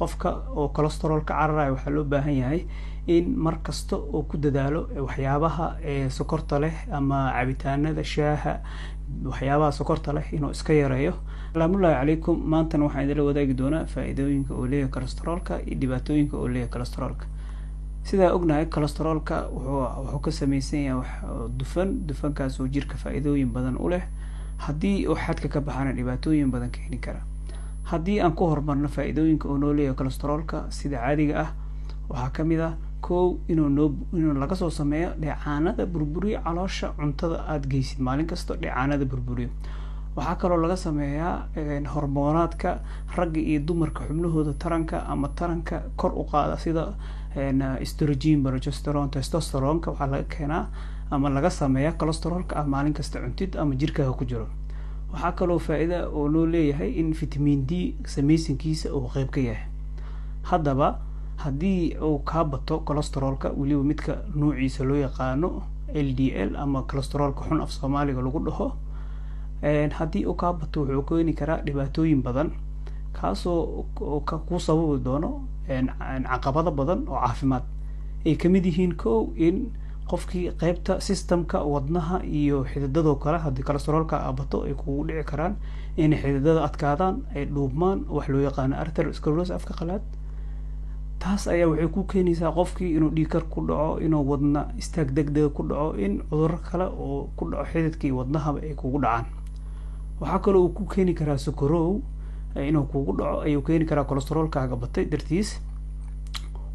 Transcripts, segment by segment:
qofka oo cholesterolka cararaya waxaa loo baahan yahay in mar kasta oo ku dadaalo waxyaabaha sokorta leh ama cabitaanada shaaha waxyaabaha sokorta leh inuu iska yareeyo. Salaamullaahi calaykum, maantana waxaan idinla wadaagi doonaa faa'iidooyinka uu leeyahay cholesterolka iyo dhibaatooyinka uu leeyahay cholesterolka. Sidaa ognahay cholesterolka wuxuu ka samaysan yahay dufankaas oo jirka faa'iidooyin badan u leh. haddii uu xadka ka baxana dhibaatooyin badan keeni kara. haddii aan ku horumarno faa'iidooyinka uu noo leeyahay cholesterolka sida caadiga ah waxaa ka mid ah inuu laga soo sameeyo dheecaanada burburiyo caloosha cuntada aad geysid maalin kasta dheecaanada burburiyo. waxaa kaloo laga sameeyaa hormoonaadka ragga iyo dumarka xubnahooda taranka ama taranka kor u qaada sida estrogen, progesterone, testosterone waxaa laga keenaa ama laga sameeyaa cholesterolka ah maalin kasta cuntid ama jirkaaga ku jiro. waxaa kaloo faa'iido oo loo leeyahay in vitamin D samaysankiisa uu qayb ka yahay. haddaba haddii uu kaa bato cholesterolka weliba midka nuuciisa loo yaqaano LDL ama cholesterolka xun af Soomaaliga lagu dhaho, haddii uu kaa bato wuxuu keeni karaa dhibaatooyin badan kaasoo ku sababi doono caqabado badan oo caafimaad ay ka mid yihiin in qofkii qaybta systemka wadnaha iyo xididadoo kale haddii cholesterolka bato ay kugu dhici karaan inay xididada adkaadaan ay dhuubmaan wax loo yaqaano arteriosclerosis afka qalaad. taas ayaa waxay ku keenaysaa qofkii inuu dhiigkar ku dhaco, inuu wadna istaag degdeg ku dhaco, in cudurro kale oo ku dhaco xididka iyo wadnahaba ay kugu dhacaan. waxaa kaloo uu ku keeni karaa sokorow inuu kugu dhaco ayuu keeni karaa cholesterolkaaga batay dartiis.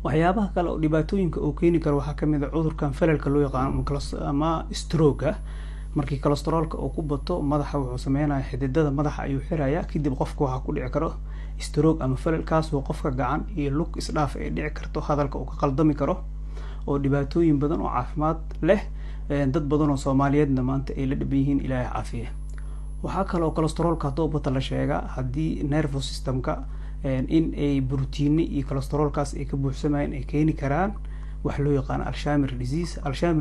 waxyaabaha kale oo dhibaatooyinka uu keeni karo waxaa kamid ah cudurkan falalka loo yaqaano ama stroke. markii cholesterolka uu ku bato madaxa wuxuu sameynaya xididada madaxa ayuu xirayaa, kadib qofka waxaa ku dhici karo stroke ama falal kaas oo qofka gacan iyo lug isdhaaf ay dhici karto, hadalka uu ka qaldami karo oo dhibaatooyin badan oo caafimaad leh. dad badan oo Soomaaliyeedna maanta ay la dhiban yihiin Ilaahay caafiye. waxaa kaloo cholesterolka hadduu bato la sheegaa haddii nervous systemka in ay borotiinno iyo cholesterolkaas ay ka buuxsamayeen ay keeni karaan wax loo yaqaan Alzheimer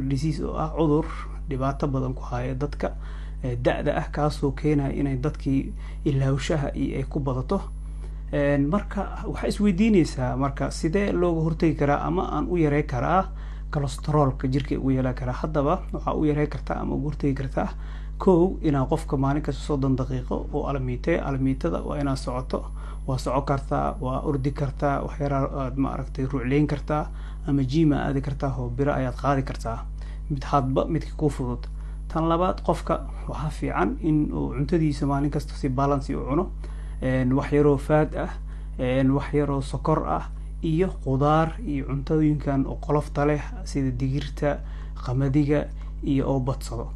disease oo ah cudur dhibaato badan ku haya dadka da'da ah kaasoo keenaya inay dadkii ilaawshaha ay ku badato. marka waxaa isweydiinaysaa marka sidee looga hortagi karaa ama aan u yarey karaa cholesterolka jirka ugu yeelan karaa. haddaba waxaa u yarey kartaa ama ugu hortagi kartaa inaa qofka maalin kasta 30 daqiiqo oo almiitada waa inaa socoto, waa soco kartaa, waa ordi kartaa, waxyaraa aad ma aragtay ruucleyn kartaa ama gym aadi kartaa oo biro ayaad qaadi kartaa midka ku fudud. tan labaad qofka waxaa fiican in uu cuntadiisa maalin kasta si balance u cuno, wax yaroo faad ah, wax yaroo sokor ah iyo qudaar iyo cuntooyinkan oo qolofta leh sida digirta, qamadiga iyo oo badsado.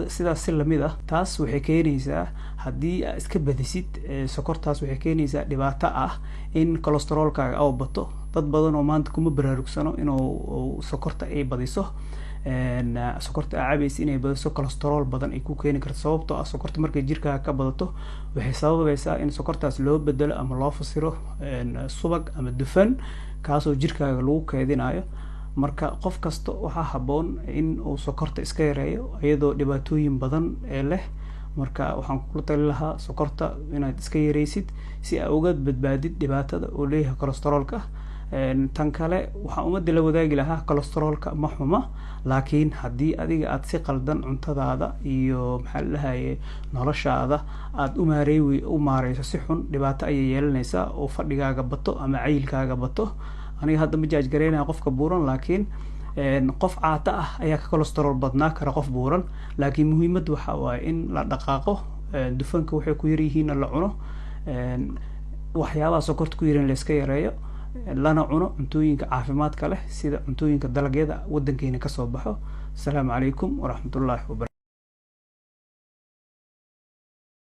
sidaas si lamid ah taas waxay keenaysaa haddii aad iska badisid sokortaas waxay keenaysaa dhibaato ah in cholesterolkaaga oo bato. dad badan oo maanta kuma baraarugsano inuu sokorta ay badiso, sokorta cabaysa inay badiso cholesterol badan ay ku keeni karto. sababtoo ah sokorta markay jirkaaga ka badato waxay sababaysaa in sokortaas loo bedelo ama loo fasiro subag ama dufan kaasoo jirkaaga lagu keedinayo. marka qof kasta waxaa habboon in uu sokorta iska yareeyo iyadoo dhibaatooyin badan leh. marka waxaan kula tali lahaa sokorta inaad iska yareysid si aad uga badbaadid dhibaatada uu leeyahay cholesterolka. tan kale waxaan umada la wadaagi lahaa cholesterolka ma xuma, laakiin haddii adiga aad si qaldan cuntadaada iyo maxaa la dhahaye noloshaada aad u maareyso si xun, dhibaato ayay yeelanaysaa oo fadhigaaga bato ama cayilkaaga bato. aniga hadda ma jaaj gareynaya qofka buuran, laakiin qof caata ah ayaa ka cholesterol badnaa kara qof buuran. laakiin muhiimadda waxaa waaye in la dhaqaaqo, dufanka waxay ku yaryihiin la cuno, waxyaabaha sokorta ku yarin la iska yareeyo, lana cuno cuntooyinka caafimaadka leh sida cuntooyinka dalagyada wadankeena kasoo baxo. asalaamu calaykum waraxmatullaahi wabarakatuh.